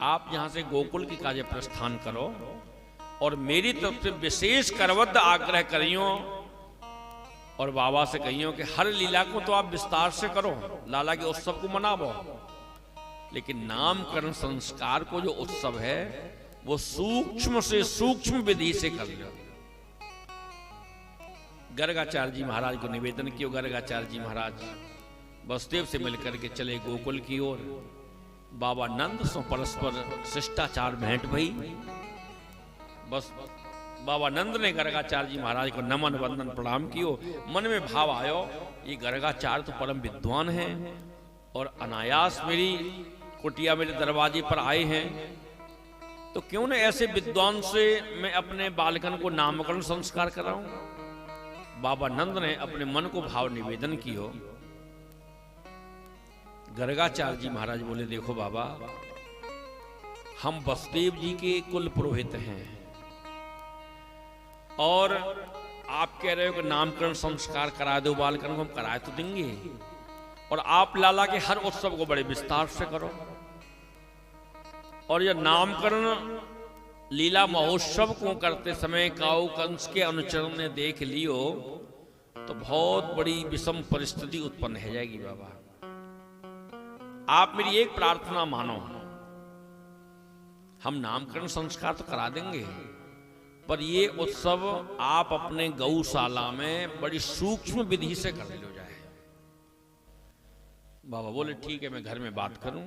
आप यहां से गोकुल की काजे प्रस्थान करो और मेरी तरफ से विशेष करबद्ध आग्रह करियो और बाबा से कहियो कि हर लीला को तो आप विस्तार से करो, लाला के उत्सव को मनावो, लेकिन नामकरण संस्कार को जो उत्सव है वो सूक्ष्म से सूक्ष्म विधि से कर लो। गर्गाचार्य जी महाराज को निवेदन किया। गर्गाचार्य जी महाराज वसुदेव से मिलकर के चले गोकुल की ओर। बाबा नंद सो परस्पर शिष्टाचार भेंट भई। बस बाबा नंद ने गर्गाचार्य जी महाराज को नमन वंदन प्रणाम कियो। मन में भाव आयो, ये गर्गाचार्य तो परम विद्वान हैं और अनायास मेरी कुटिया मेरे दरवाजे पर आए हैं, तो क्यों न ऐसे विद्वान से मैं अपने बालकन को नामकरण संस्कार कराऊं। बाबा नंद ने अपने मन को भाव निवेदन कियो। गर्गाचार्य जी महाराज बोले, देखो बाबा, हम वसुदेव जी के कुल पुरोहित हैं और आप कह रहे हो कि नामकरण संस्कार करा दो बालकन को, हम कराए तो देंगे, और आप लाला के हर उत्सव को बड़े विस्तार से करो, और यह नामकरण लीला महोत्सव को करते समय काऊ कंस के अनुचरण ने देख लियो तो बहुत बड़ी विषम परिस्थिति उत्पन्न हो जाएगी। बाबा, आप मेरी एक प्रार्थना मानो, हम नामकरण संस्कार तो करा देंगे, पर ये उत्सव आप अपने गौशाला में बड़ी सूक्ष्म विधि से कर लो जाए। बाबा बोले, ठीक है, मैं घर में बात करूं।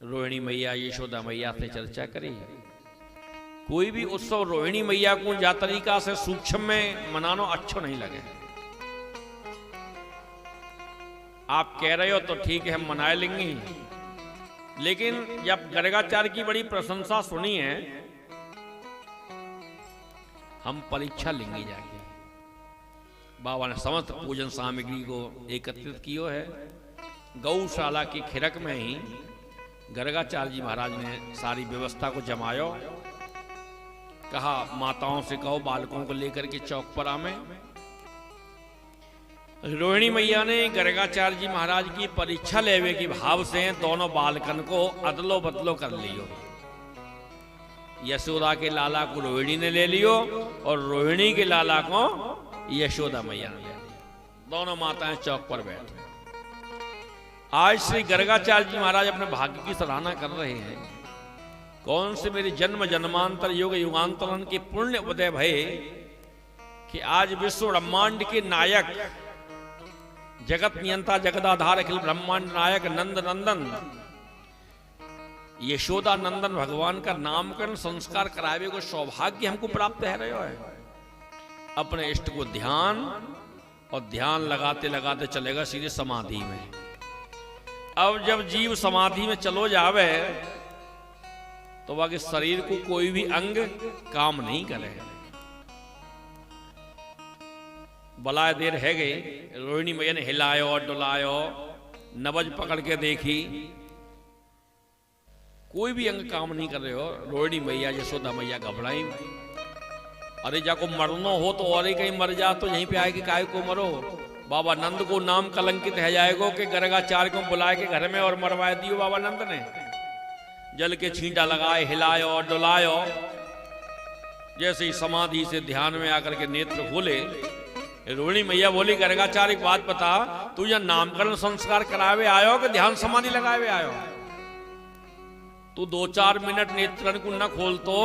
रोहिणी मैया यशोदा मैया से चर्चा करी। कोई भी उत्सव रोहिणी मैया को जा तरीका से सूक्ष्म में मनानो अच्छो नहीं लगे। आप कह रहे हो तो ठीक है, हम मना लेंगे, लेकिन जब गर्गाचार्य की बड़ी प्रशंसा सुनी है, हम परीक्षा लेंगे जाके। बाबा ने समस्त पूजन सामग्री को एकत्रित किया है। गौशाला की खिरक में ही गर्गाचार्य जी महाराज ने सारी व्यवस्था को जमायो। कहा, माताओं से कहो बालकों को लेकर के चौक पर आवे। रोहिणी मैया ने गर्गाचार्य जी महाराज की परीक्षा लेवे की भाव से दोनों बालकन को अदलो बदलो कर लियो। यशोदा के लाला को रोहिणी ने ले लियो और रोहिणी के लाला को यशोदा मैया ने ले लिया। दोनों माताएं चौक पर बैठ। आज श्री गर्गाचार्य जी महाराज अपने भाग्य की सराहना कर रहे हैं। कौन से मेरे जन्म जन्मांतर युग युगांतरन के पुण्य उदय भय कि आज विश्व ब्रह्मांड के नायक, जगत नियंता, जगदाधार, अखिल ब्रह्मांड नायक नंद नंदन यशोदा नंदन भगवान का नामकरण संस्कार करावे को सौभाग्य हमको प्राप्त है रहे है। अपने इष्ट को ध्यान और ध्यान लगाते लगाते चलेगा सीधे समाधि में। अब जब जीव समाधि में चलो जावे तो बाकी शरीर को कोई भी अंग काम नहीं करे। बलाय देर है गई, रोहिणी मैया ने हिलायो डुलायो, नबज पकड़ के देखी, कोई भी अंग काम नहीं कर रहे हो। रोहिणी मैया यशोदा मैया घबराई। अरे जाको मरनो हो तो और ही कहीं मर जा, तो यहीं पे आए कि काय को मरो। बाबा नंद को नाम कलंकित है जाएगो कि गर्गाचार्य को बुलाए के घर में और मरवा दियो। बाबा नंद ने जल के छींटा लगाए, हिलायो और डुलायो। जैसे ही समाधि से ध्यान में आकर के नेत्र खोले, रोहिणी मैया बोली, गर्गाचार्य एक बात बता, तू यह नामकरण संस्कार करावे आयो कि ध्यान समाधि लगावे आयो? तू 2-4 मिनट नेत्रन को न खोलतो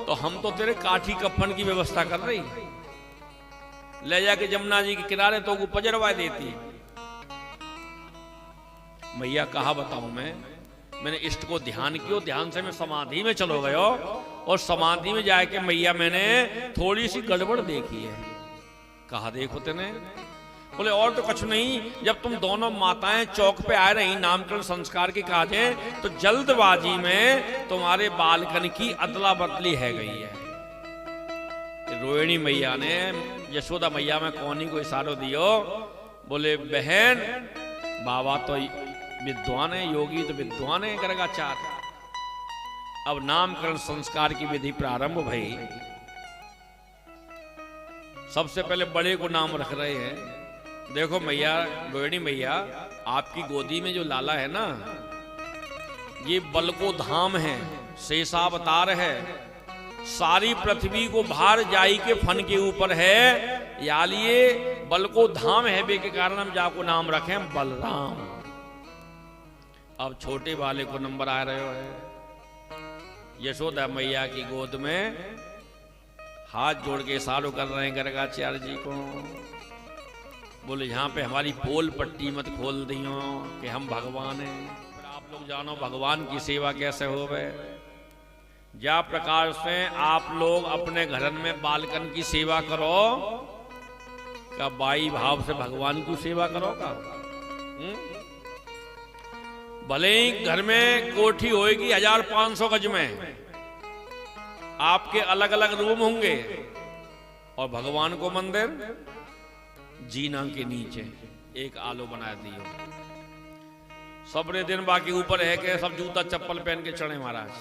तो हम तो तेरे काठी कफन की व्यवस्था कर रही, ले जाके जमुना जी के किनारे तो पजरवा देती। मैया कहा बताऊं मैंने इष्ट को ध्यान किया, ध्यान से मैं समाधि में चलो गयो और समाधि में जाके मैया मैंने थोड़ी सी गड़बड़ देखी है। कहा देखो तेने? बोले और तो कुछ नहीं, जब तुम दोनों माताएं चौक पे आ रही नामकरण संस्कार के काजे, तो जल्दबाजी में तुम्हारे बालकन की अदला बदली है गई है। रोहिणी मैया ने यशोदा मैया में कोनी को इशारा दियो, बोले बहन बाबा तो विद्वान है, योगी तो विद्वान है गर्गाचार्य। अब नामकरण संस्कार की विधि प्रारंभ भई। सबसे पहले बड़े को नाम रख रहे हैं। देखो मैया, रोहिणी मैया, आपकी गोदी में जो लाला है ना, ये बल को धाम है। शेषावतार है, सारी पृथ्वी को भार जाई के फन के ऊपर है। या लिए बल को धाम है बे के कारण हम जाको नाम रखें बलराम। अब छोटे वाले को नंबर आ रहे हो है। यशोदा मैया की गोद में हाथ जोड़ के इशारों कर रहे हैं गर्गाचार्य जी को। बोले यहाँ पे हमारी पोल पट्टी मत खोल दियो कि हम भगवान हैं। आप लोग जानो भगवान की सेवा कैसे हो गए। जा प्रकार से आप लोग अपने घर में बालकन की सेवा करो, का बाई भाव से भगवान की सेवा करोगा। भले ही घर में कोठी होएगी 1500 गज में, आपके अलग अलग रूम होंगे और भगवान को मंदिर जीना के नीचे एक आलो बना दियो। सबरे दिन बाकी ऊपर है के सब जूता चप्पल पहन के चढ़े महाराज।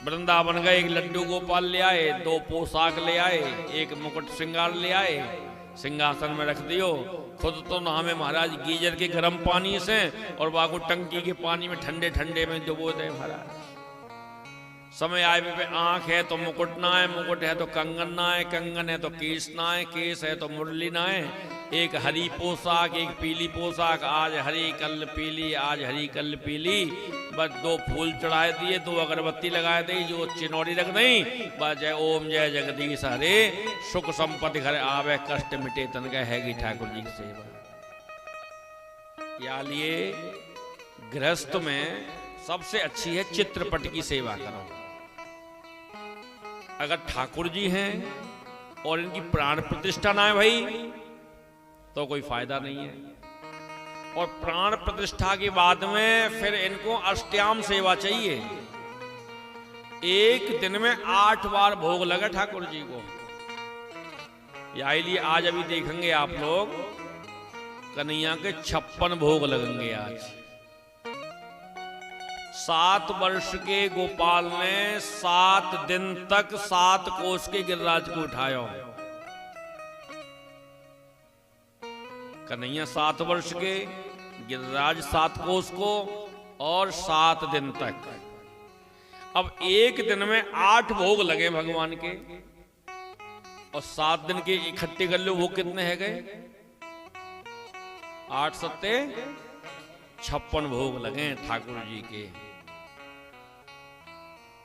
वृंदावन गए, एक लड्डू गोपाल ले आए, 2 पोशाक ले आए, एक मुकुट श्रृंगार ले आए, सिंहासन में रख दियो। खुद तो नहामे महाराज गीजर के गर्म पानी से और बाको टंकी के पानी में ठंडे ठंडे में डुबो दे महाराज। समय आए पे आंख है तो मुकुट ना है, मुकुट है तो कंगन ना है, कंगन है तो केस ना है, केस है तो मुरली ना है। एक हरी पोशाक, एक पीली पोशाक, आज हरी कल पीली, आज हरी कल पीली। बस 2 फूल चढ़ाए दिए, 2 अगरबत्ती लगाए दी, जो चिनौरी रख दी। बस जय ओम जय जगदीश हरे, सुख संपत्ति घर आवे, कष्ट मिटे तन का हैगी ठाकुर जी की सेवा। या लिए गृहस्थ में सबसे अच्छी है चित्रपट की सेवा करो। अगर ठाकुर जी हैं और इनकी प्राण प्रतिष्ठा ना है भाई तो कोई फायदा नहीं है। और प्राण प्रतिष्ठा के बाद में फिर इनको अष्टयाम सेवा चाहिए। एक दिन में 8 बार भोग लगे ठाकुर जी को। इसलिए आज अभी देखेंगे आप लोग कन्हैया के 56 भोग लगेंगे आज। 7 वर्ष के गोपाल ने 7 दिन तक 7 कोस के गिरिराज को उठाया। कन्हैया 7 वर्ष के, गिरिराज 7 कोस को, और 7 दिन तक। अब एक दिन में 8 भोग लगे भगवान के और 7 दिन के इकट्ठे कर लो, वो कितने है गए? 8 सत्ते 56 भोग लगे ठाकुर जी के।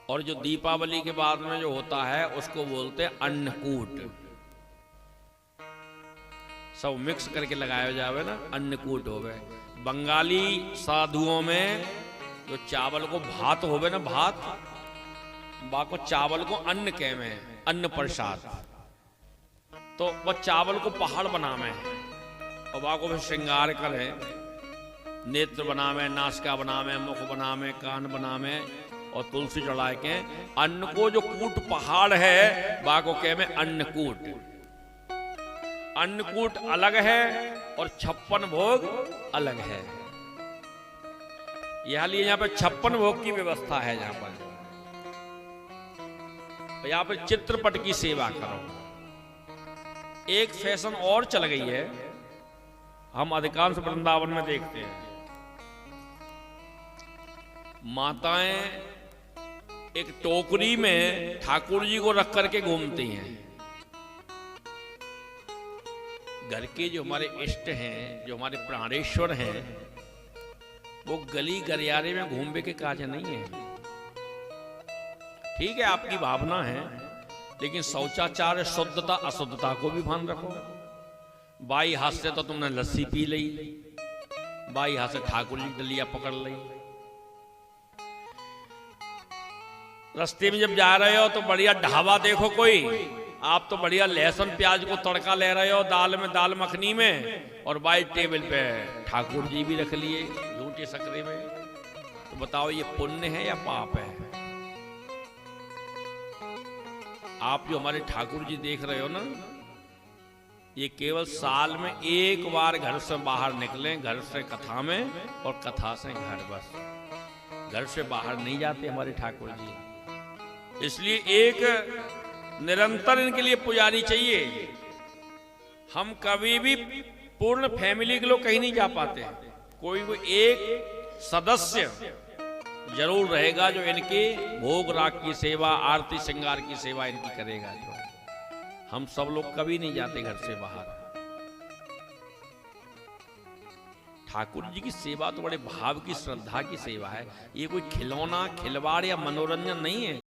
और जो दीपावली के बाद में जो होता है उसको बोलते हैं अन्नकूट। सब मिक्स करके लगाया जावे ना, अन्नकूट हो गए। बंगाली साधुओं में जो चावल को भात होवे ना, भात बाको चावल को अन्न कह में, अन्न प्रसाद। तो वह चावल को पहाड़ बनावे और बाको भी श्रृंगार करे, नेत्र बनावे, नासिका बनावे, मुख बनावे, कान बनावे और तुलसी चढ़ाए के अन्न को जो कूट पहाड़ है बाको कह में अन्नकूट। अन्नकूट अलग है और 56 भोग अलग है। यहां लिए यहां पे 56 भोग की व्यवस्था है। यहां पर चित्रपट की सेवा करो। एक फैशन और चल गई है, हम अधिकांश वृंदावन में देखते हैं। माताएं एक टोकरी में ठाकुर जी को रख करके घूमती हैं। घर के जो हमारे इष्ट हैं, जो हमारे प्राणेश्वर हैं, वो गली गरियारे में घूमने के काज नहीं है। ठीक है, आपकी भावना है, लेकिन शौचाचार, शुद्धता अशुद्धता को भी ध्यान रखो। बाई हाथ से तो तुमने लस्सी पी ली, बाई हाथ से ठाकुर जी डलिया पकड़ ली। रास्ते में जब जा रहे हो तो बढ़िया ढाबा देखो कोई, आप तो बढ़िया लहसुन प्याज को तड़का ले रहे हो दाल में, दाल मखनी में, और बाई टेबल पे ठाकुर जी भी रख लिए झूठे सकरे में। तो बताओ ये पुण्य है या पाप है? आप जो हमारे ठाकुर जी देख रहे हो ना, ये केवल साल में एक बार घर से बाहर निकले, घर से कथा में और कथा से घर, बस घर से बाहर नहीं जाते हमारे ठाकुर जी। इसलिए एक निरंतर इनके लिए पुजारी चाहिए। हम कभी भी पूर्ण फैमिली के लोग कहीं नहीं जा पाते। कोई एक सदस्य जरूर रहेगा जो इनके भोग राग की सेवा, आरती श्रृंगार की सेवा इनकी करेगा। जो हम सब लोग कभी नहीं जाते घर से बाहर। ठाकुर जी की सेवा तो बड़े भाव की, श्रद्धा की सेवा है। ये कोई खिलौना, खिलवाड़ या मनोरंजन नहीं है।